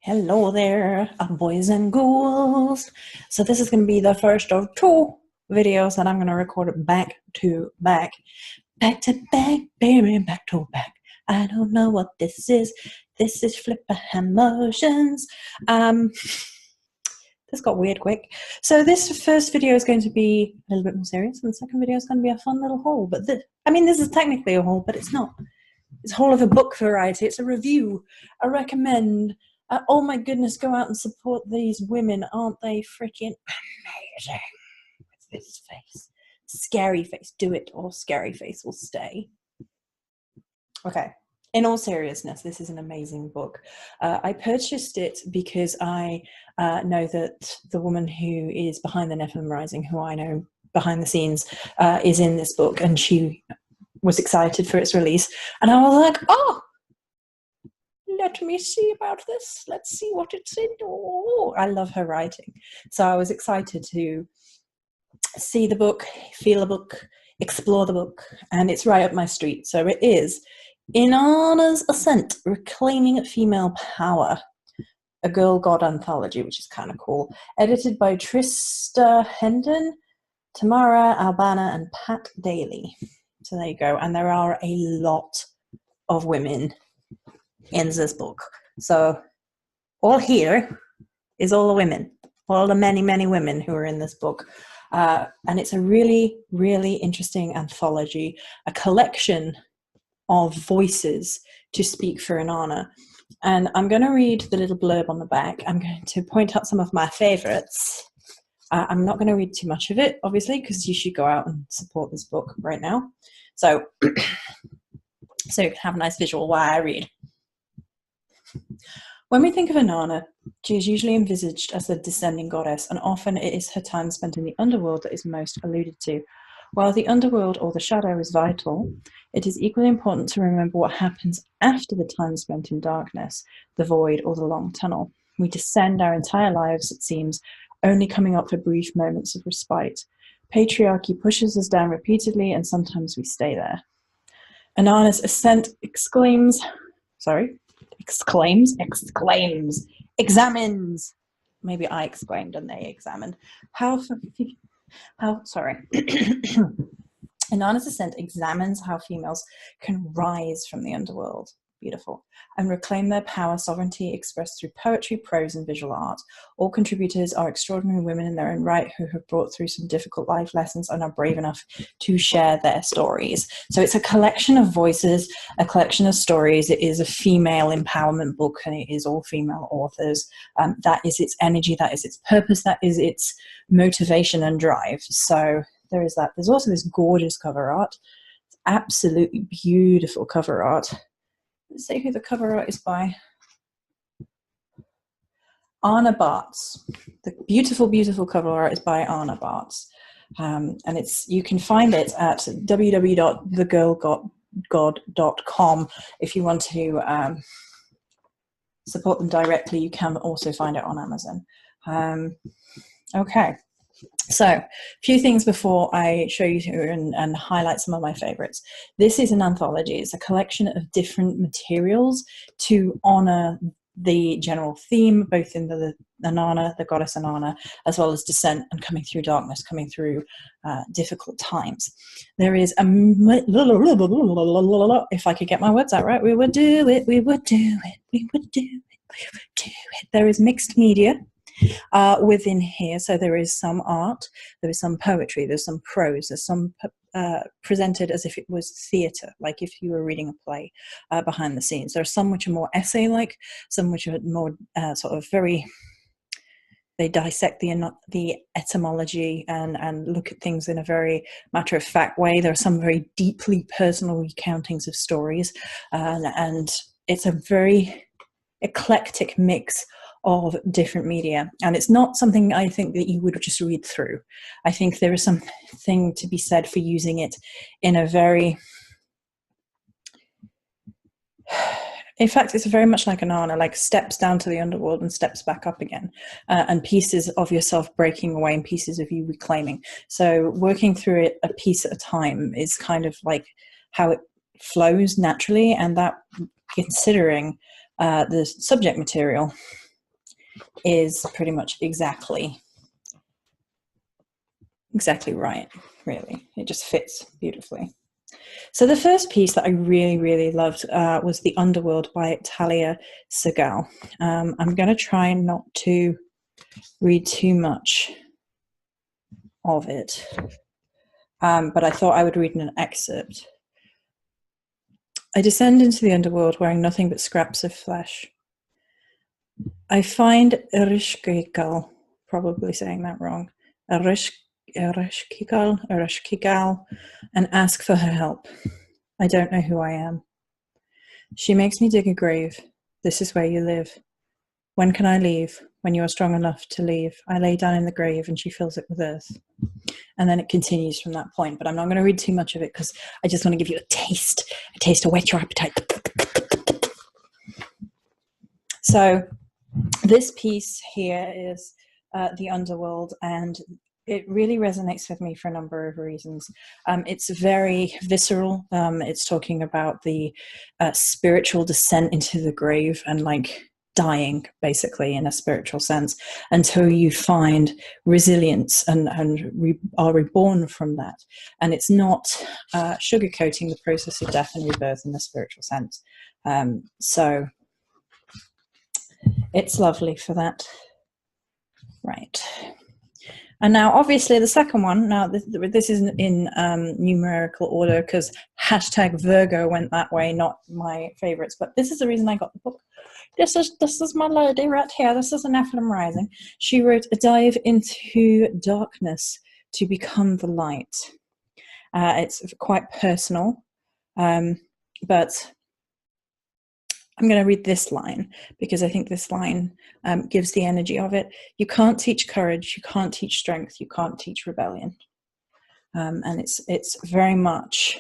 Hello there, boys and ghouls. So this is going to be the first of two videos that I'm going to record back to back. Back to back, baby, back to back. I don't know what this is. This is Flipper Emotions. This got weird quick. So this first video is going to be a little bit more serious, and the second video is going to be a fun little haul. But this is technically a haul, but it's not. It's a haul of a book variety. It's a review. I recommend. Oh my goodness, go out and support these women. Aren't they freaking amazing? With this face. Scary face. Do it or scary face will stay. Okay. In all seriousness, this is an amazing book. I purchased it because I know that the woman who is behind the Nephilim Rising, who I know behind the scenes, is in this book, and she was excited for its release. And I was like, oh, let me see about this. Let's see what it's in. Oh, I love her writing. So I was excited to see the book, feel the book, explore the book, and it's right up my street. So it is Inanna's Ascent, Reclaiming Female Power, a Girl God anthology, which is kind of cool. Edited by Trista Hendon, Tamara Albana, and Pat Daly. So there you go. And there are a lot of women in this book. So all here is all the women, all the many, many women who are in this book. And it's a really, really interesting anthology, a collection of voices to speak for Inanna. And I'm going to read the little blurb on the back. I'm going to point out some of my favorites. I'm not going to read too much of it, obviously, because you should go out and support this book right now. So you can have a nice visual while I read. When we think of Inanna, she is usually envisaged as the descending goddess, and often it is her time spent in the underworld that is most alluded to. While the underworld or the shadow is vital, it is equally important to remember what happens after the time spent in darkness, the void, or the long tunnel. We descend our entire lives, it seems, only coming up for brief moments of respite. Patriarchy pushes us down repeatedly, and sometimes we stay there. Inanna's Ascent examines, maybe I exclaimed and they examined, Inanna's Ascent examines how females can rise from the underworld, beautiful, and reclaim their power, sovereignty expressed through poetry, prose, and visual art. All contributors are extraordinary women in their own right who have brought through some difficult life lessons and are brave enough to share their stories. So it's a collection of voices, a collection of stories. It is a female empowerment book, and it is all female authors. That is its energy, that is its purpose, that is its motivation and drive. So there is that. There's also this gorgeous cover art. It's absolutely beautiful cover art. Let's see who the cover art is by. Anna Bartz. The beautiful, beautiful cover art is by Anna Bartz. And you can find it at www.thegirlgod.com. If you want to support them directly, you can also find it on Amazon. Okay. So, a few things before I show you and highlight some of my favorites. This is an anthology. It's a collection of different materials to honor the general theme, both in the Inanna, the goddess Inanna, as well as descent and coming through darkness, coming through difficult times. There is if I could get my words out right, we would do it, we would do it, we would do it, we would do it. There is mixed media within here. So there is some art, there is some poetry, there's some prose, there's some presented as if it was theatre, like if you were reading a play behind the scenes. There are some which are more essay-like, some which are more sort of they dissect the etymology and look at things in a very matter-of-fact way. There are some very deeply personal recountings of stories, and it's a very eclectic mix of different media, and it's not something I think that you would just read through. I think there is something to be said for using it in a very, in fact, it's very much like Inanna, like steps down to the underworld and steps back up again, and pieces of yourself breaking away and pieces of you reclaiming. So working through it a piece at a time is kind of like how it flows naturally, and that, considering the subject material, is pretty much exactly right, really. It just fits beautifully. So the first piece that I really, really loved was The Underworld by Talia Segal. I'm going to try not to read too much of it, but I thought I would read an excerpt. I descend into the underworld wearing nothing but scraps of flesh. I find Ereshkigal, probably saying that wrong, Ereshkigal, and ask for her help. I don't know who I am. She makes me dig a grave. This is where you live. When can I leave? When you are strong enough to leave. I lay down in the grave and she fills it with earth. And then it continues from that point, but I'm not going to read too much of it because I just want to give you a taste to whet your appetite. So this piece here is The Underworld, and it really resonates with me for a number of reasons. It's very visceral. It's talking about the spiritual descent into the grave and like dying, basically, in a spiritual sense, until you find resilience and are reborn from that. And it's not sugarcoating the process of death and rebirth in the spiritual sense. So it's lovely for that. Right. And now, obviously, the second one, now this isn't in numerical order because #Virgo went that way, not my favorites, but this is the reason I got the book. This is my lady right here. This is a Nephilim Rising. She wrote A Dive into Darkness to Become the Light. It's quite personal, but I'm going to read this line because I think this line gives the energy of it. You can't teach courage, you can't teach strength, you can't teach rebellion. And it's very much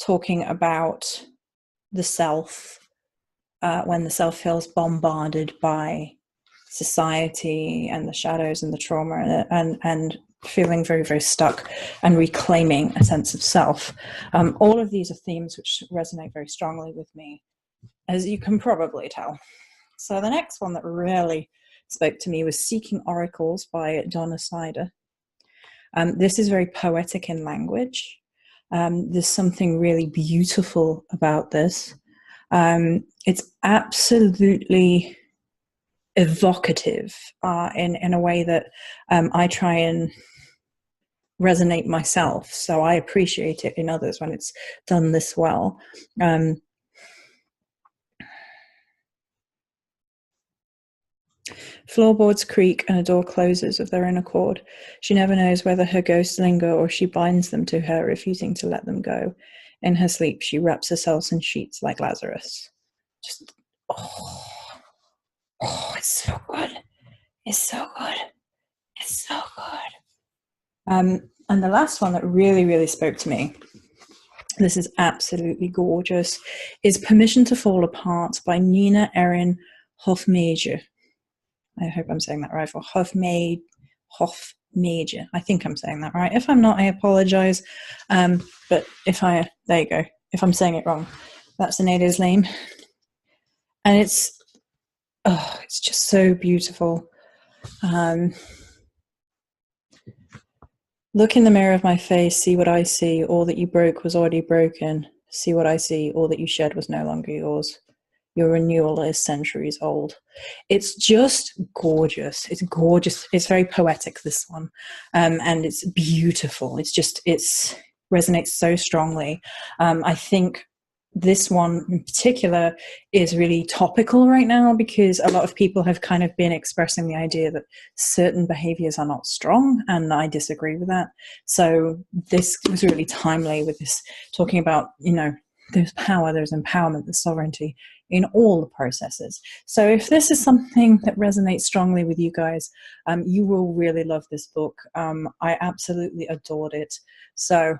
talking about the self when the self feels bombarded by society and the shadows and the trauma and feeling very, very stuck and reclaiming a sense of self. All of these are themes which resonate very strongly with me, as you can probably tell. So the next one that really spoke to me was Seeking Oracles by Donna Snyder. This is very poetic in language. There's something really beautiful about this. It's absolutely evocative in a way that I try and resonate myself. So I appreciate it in others when it's done this well. Floorboards creak and a door closes of their own accord. She never knows whether her ghosts linger or she binds them to her, refusing to let them go. In her sleep, she wraps herself in sheets like Lazarus. Just, it's so good. It's so good. It's so good. And the last one that really, really spoke to me, this is absolutely gorgeous, is Permission to Fall Apart by Nina Erin Hofmeijer. I hope I'm saying that right, for Hofmeijer. I think I'm saying that right. If I'm not, I apologize. But there you go. If I'm saying it wrong, that's the native's name. And it's just so beautiful. Look in the mirror of my face, see what I see. All that you broke was already broken. See what I see. All that you shed was no longer yours. Your renewal is centuries old. It's just gorgeous. It's gorgeous. It's very poetic, this one. And it's beautiful. It resonates so strongly. I think this one in particular is really topical right now because a lot of people have kind of been expressing the idea that certain behaviors are not strong, and I disagree with that. So this was really timely with this, talking about, there's power, there's empowerment, there's sovereignty in all the processes. So if this is something that resonates strongly with you guys, you will really love this book. I absolutely adored it. So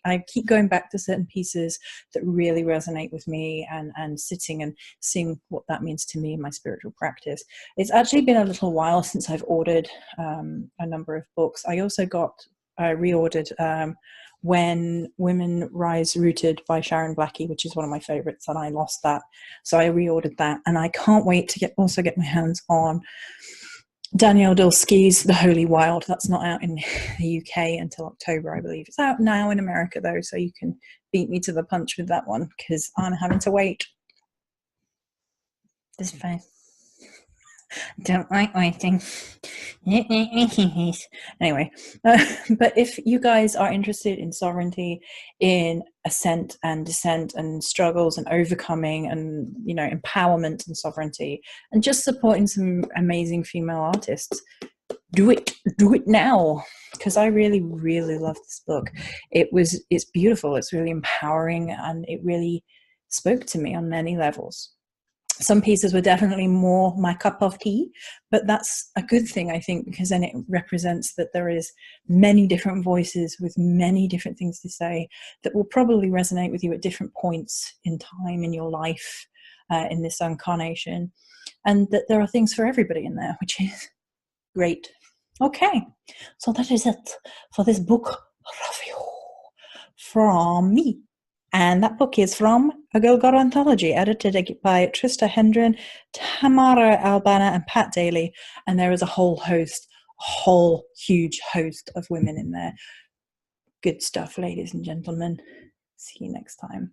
I keep going back to certain pieces that really resonate with me and sitting and seeing what that means to me in my spiritual practice. It's actually been a little while since I've ordered a number of books. I also got reordered When Women Rise Rooted by Sharon Blackie, which is one of my favorites, and I lost that. So I reordered that, and I can't wait to get my hands on Danielle Dulski's The Holy Wild. That's not out in the UK until October, I believe. It's out now in America, though, so you can beat me to the punch with that one, because I'm having to wait. This face. Don't like waiting. Anyway, but if you guys are interested in sovereignty, in ascent and descent and struggles and overcoming and, you know, empowerment and sovereignty and just supporting some amazing female artists, do it now, because I really, really love this book. It's beautiful, it's really empowering, and it really spoke to me on many levels. Some pieces were definitely more my cup of tea, but that's a good thing, I think, because then it represents that there is many different voices with many different things to say that will probably resonate with you at different points in time in your life, in this incarnation, and that there are things for everybody in there, which is great. Okay, so that is it for this book review from me. And that book is from A Girl God Anthology, edited by Trista Hendren, Tamara Albana, and Pat Daly. And there is a whole huge host of women in there. Good stuff, ladies and gentlemen. See you next time.